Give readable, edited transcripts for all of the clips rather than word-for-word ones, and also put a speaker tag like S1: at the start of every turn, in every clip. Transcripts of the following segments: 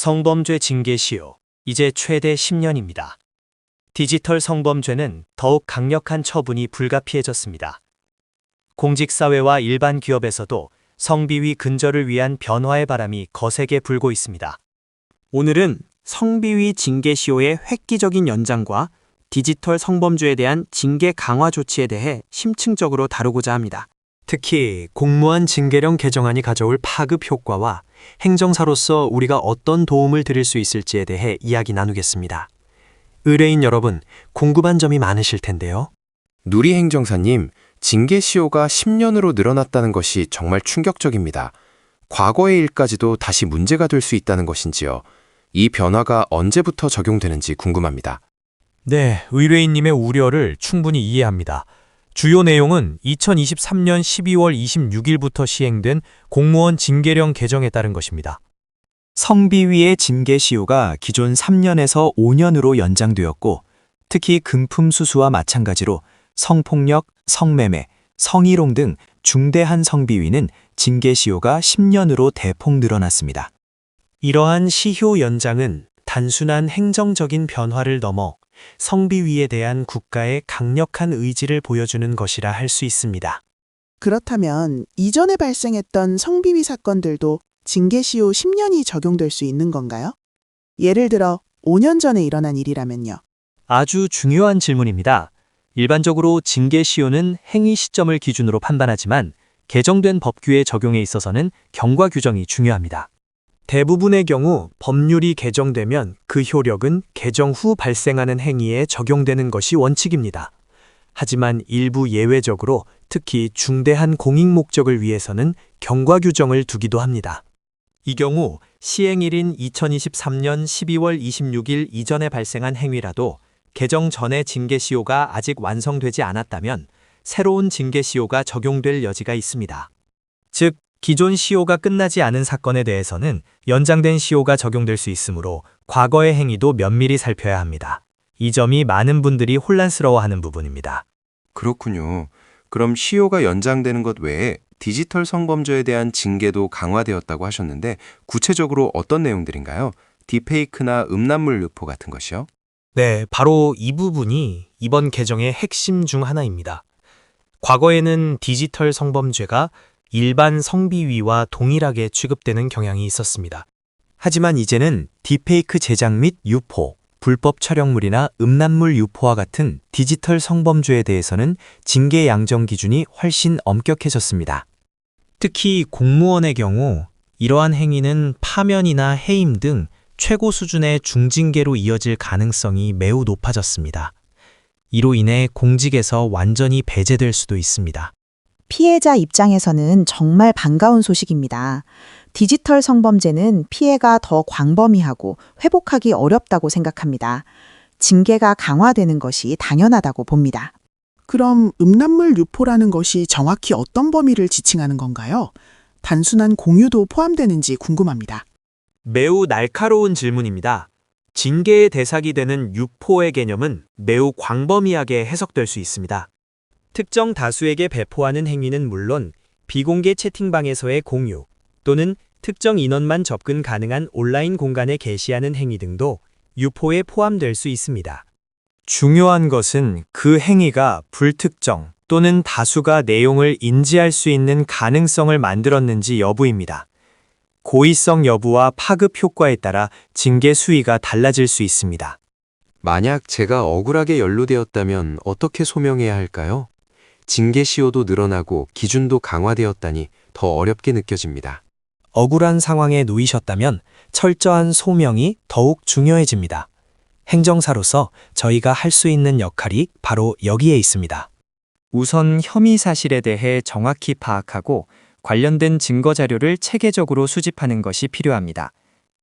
S1: 성범죄 징계 시효, 이제 최대 10년입니다. 디지털 성범죄는 더욱 강력한 처분이 불가피해졌습니다. 공직사회와 일반 기업에서도 성비위 근절을 위한 변화의 바람이 거세게 불고 있습니다.
S2: 오늘은 성비위 징계시효의 획기적인 연장과 디지털 성범죄에 대한 징계 강화 조치에 대해 심층적으로 다루고자 합니다.
S3: 특히 공무원 징계령 개정안이 가져올 파급 효과와 행정사로서 우리가 어떤 도움을 드릴 수 있을지에 대해 이야기 나누겠습니다. 의뢰인 여러분, 궁금한 점이 많으실 텐데요.
S4: 누리 행정사님, 징계 시효가 10년으로 늘어났다는 것이 정말 충격적입니다. 과거의 일까지도 다시 문제가 될 수 있다는 것인지요. 이 변화가 언제부터 적용되는지 궁금합니다.
S5: 네, 의뢰인님의 우려를 충분히 이해합니다. 주요 내용은 2023년 12월 26일부터 시행된 공무원 징계령 개정에 따른 것입니다.
S6: 성비위의 징계시효가 기존 3년에서 5년으로 연장되었고, 특히 금품 수수와 마찬가지로 성폭력, 성매매, 성희롱 등 중대한 성비위는 징계시효가 10년으로 대폭 늘어났습니다.
S1: 이러한 시효 연장은 단순한 행정적인 변화를 넘어 성비위에 대한 국가의 강력한 의지를 보여주는 것이라 할 수 있습니다.
S7: 그렇다면 이전에 발생했던 성비위 사건들도 징계시효 10년이 적용될 수 있는 건가요? 예를 들어 5년 전에 일어난 일이라면요.
S1: 아주 중요한 질문입니다. 일반적으로 징계시효는 행위 시점을 기준으로 판단하지만 개정된 법규의 적용에 있어서는 경과 규정이 중요합니다. 대부분의 경우 법률이 개정되면 그 효력은 개정 후 발생하는 행위에 적용되는 것이 원칙입니다. 하지만 일부 예외적으로 특히 중대한 공익 목적을 위해서는 경과 규정을 두기도 합니다. 이 경우 시행일인 2023년 12월 26일 이전에 발생한 행위라도 개정 전의 징계시효가 아직 완성되지 않았다면 새로운 징계시효가 적용될 여지가 있습니다. 즉, 기존 시효가 끝나지 않은 사건에 대해서는 연장된 시효가 적용될 수 있으므로 과거의 행위도 면밀히 살펴야 합니다. 이 점이 많은 분들이 혼란스러워하는 부분입니다.
S4: 그렇군요. 그럼 시효가 연장되는 것 외에 디지털 성범죄에 대한 징계도 강화되었다고 하셨는데 구체적으로 어떤 내용들인가요? 딥페이크나 음란물 유포 같은 것이요?
S1: 네, 바로 이 부분이 이번 개정의 핵심 중 하나입니다. 과거에는 디지털 성범죄가 일반 성비위와 동일하게 취급되는 경향이 있었습니다.
S6: 하지만 이제는 딥페이크 제작 및 유포, 불법 촬영물이나 음란물 유포와 같은 디지털 성범죄에 대해서는 징계 양정 기준이 훨씬 엄격해졌습니다.
S1: 특히 공무원의 경우 이러한 행위는 파면이나 해임 등 최고 수준의 중징계로 이어질 가능성이 매우 높아졌습니다. 이로 인해 공직에서 완전히 배제될 수도 있습니다.
S8: 피해자 입장에서는 정말 반가운 소식입니다. 디지털 성범죄는 피해가 더 광범위하고 회복하기 어렵다고 생각합니다. 징계가 강화되는 것이 당연하다고 봅니다.
S7: 그럼 음란물 유포라는 것이 정확히 어떤 범위를 지칭하는 건가요? 단순한 공유도 포함되는지 궁금합니다.
S1: 매우 날카로운 질문입니다. 징계의 대상이 되는 유포의 개념은 매우 광범위하게 해석될 수 있습니다. 특정 다수에게 배포하는 행위는 물론 비공개 채팅방에서의 공유 또는 특정 인원만 접근 가능한 온라인 공간에 게시하는 행위 등도 유포에 포함될 수 있습니다.
S3: 중요한 것은 그 행위가 불특정 또는 다수가 내용을 인지할 수 있는 가능성을 만들었는지 여부입니다. 고의성 여부와 파급 효과에 따라 징계 수위가 달라질 수 있습니다.
S4: 만약 제가 억울하게 연루되었다면 어떻게 소명해야 할까요? 징계 시효도 늘어나고 기준도 강화되었다니 더 어렵게 느껴집니다.
S1: 억울한 상황에 놓이셨다면 철저한 소명이 더욱 중요해집니다. 행정사로서 저희가 할 수 있는 역할이 바로 여기에 있습니다. 우선 혐의 사실에 대해 정확히 파악하고 관련된 증거 자료를 체계적으로 수집하는 것이 필요합니다.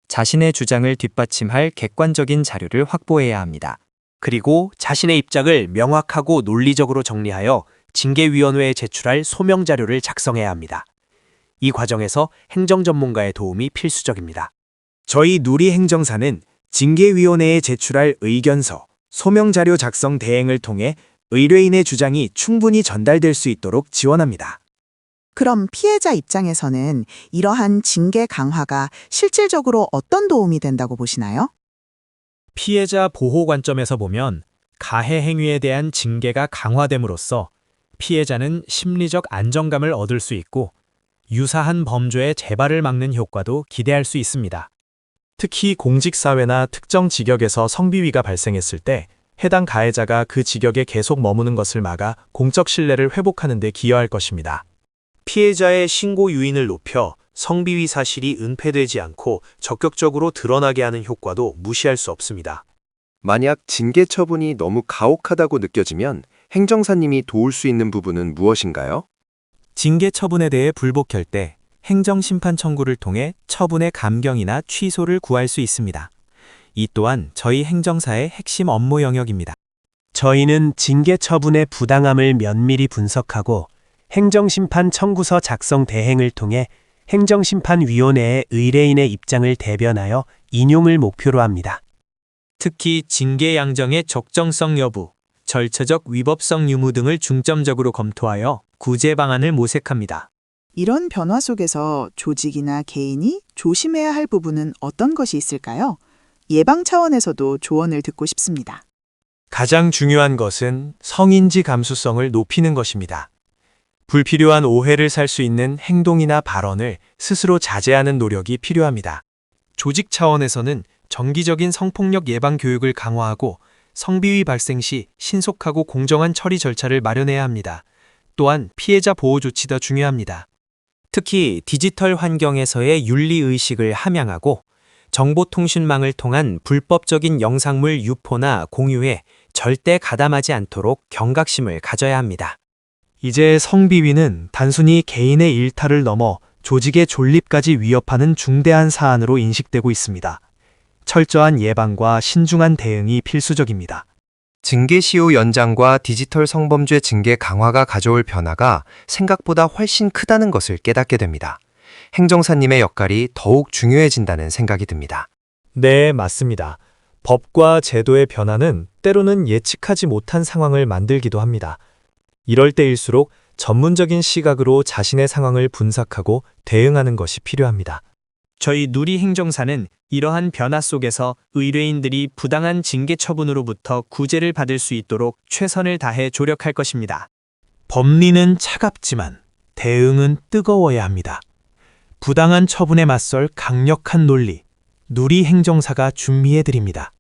S1: 자신의 주장을 뒷받침할 객관적인 자료를 확보해야 합니다. 그리고 자신의 입장을 명확하고 논리적으로 정리하여 징계위원회에 제출할 소명 자료를 작성해야 합니다. 이 과정에서 행정 전문가의 도움이 필수적입니다. 저희 누리 행정사는 징계위원회에 제출할 의견서, 소명 자료 작성 대행을 통해 의뢰인의 주장이 충분히 전달될 수 있도록 지원합니다.
S7: 그럼 피해자 입장에서는 이러한 징계 강화가 실질적으로 어떤 도움이 된다고 보시나요?
S1: 피해자 보호 관점에서 보면 가해 행위에 대한 징계가 강화됨으로써 피해자는 심리적 안정감을 얻을 수 있고 유사한 범죄의 재발을 막는 효과도 기대할 수 있습니다.
S3: 특히 공직사회나 특정 직역에서 성비위가 발생했을 때 해당 가해자가 그 직역에 계속 머무는 것을 막아 공적 신뢰를 회복하는 데 기여할 것입니다. 피해자의 신고 유인을 높여 성비위 사실이 은폐되지 않고 적극적으로 드러나게 하는 효과도 무시할 수 없습니다.
S4: 만약 징계 처분이 너무 가혹하다고 느껴지면 행정사님이 도울 수 있는 부분은 무엇인가요?
S6: 징계 처분에 대해 불복할 때 행정심판 청구를 통해 처분의 감경이나 취소를 구할 수 있습니다. 이 또한 저희 행정사의 핵심 업무 영역입니다.
S3: 저희는 징계 처분의 부당함을 면밀히 분석하고 행정심판 청구서 작성 대행을 통해 행정심판위원회의 의뢰인의 입장을 대변하여 인용을 목표로 합니다.
S1: 특히 징계 양정의 적정성 여부, 절차적 위법성 유무 등을 중점적으로 검토하여 구제 방안을 모색합니다.
S7: 이런 변화 속에서 조직이나 개인이 조심해야 할 부분은 어떤 것이 있을까요? 예방 차원에서도 조언을 듣고 싶습니다.
S3: 가장 중요한 것은 성인지 감수성을 높이는 것입니다. 불필요한 오해를 살 수 있는 행동이나 발언을 스스로 자제하는 노력이 필요합니다. 조직 차원에서는 정기적인 성폭력 예방 교육을 강화하고 성비위 발생 시 신속하고 공정한 처리 절차를 마련해야 합니다. 또한 피해자 보호 조치도 중요합니다.
S6: 특히 디지털 환경에서의 윤리의식을 함양하고 정보통신망을 통한 불법적인 영상물 유포나 공유에 절대 가담하지 않도록 경각심을 가져야 합니다.
S3: 이제 성비위는 단순히 개인의 일탈을 넘어 조직의 존립까지 위협하는 중대한 사안으로 인식되고 있습니다. 철저한 예방과 신중한 대응이 필수적입니다.
S4: 징계시효 연장과 디지털 성범죄 징계 강화가 가져올 변화가 생각보다 훨씬 크다는 것을 깨닫게 됩니다. 행정사님의 역할이 더욱 중요해진다는 생각이 듭니다.
S3: 네, 맞습니다. 법과 제도의 변화는 때로는 예측하지 못한 상황을 만들기도 합니다. 이럴 때일수록 전문적인 시각으로 자신의 상황을 분석하고 대응하는 것이 필요합니다.
S1: 저희 누리 행정사는 이러한 변화 속에서 의뢰인들이 부당한 징계 처분으로부터 구제를 받을 수 있도록 최선을 다해 조력할 것입니다.
S3: 법리는 차갑지만 대응은 뜨거워야 합니다. 부당한 처분에 맞설 강력한 논리, 누리 행정사가 준비해드립니다.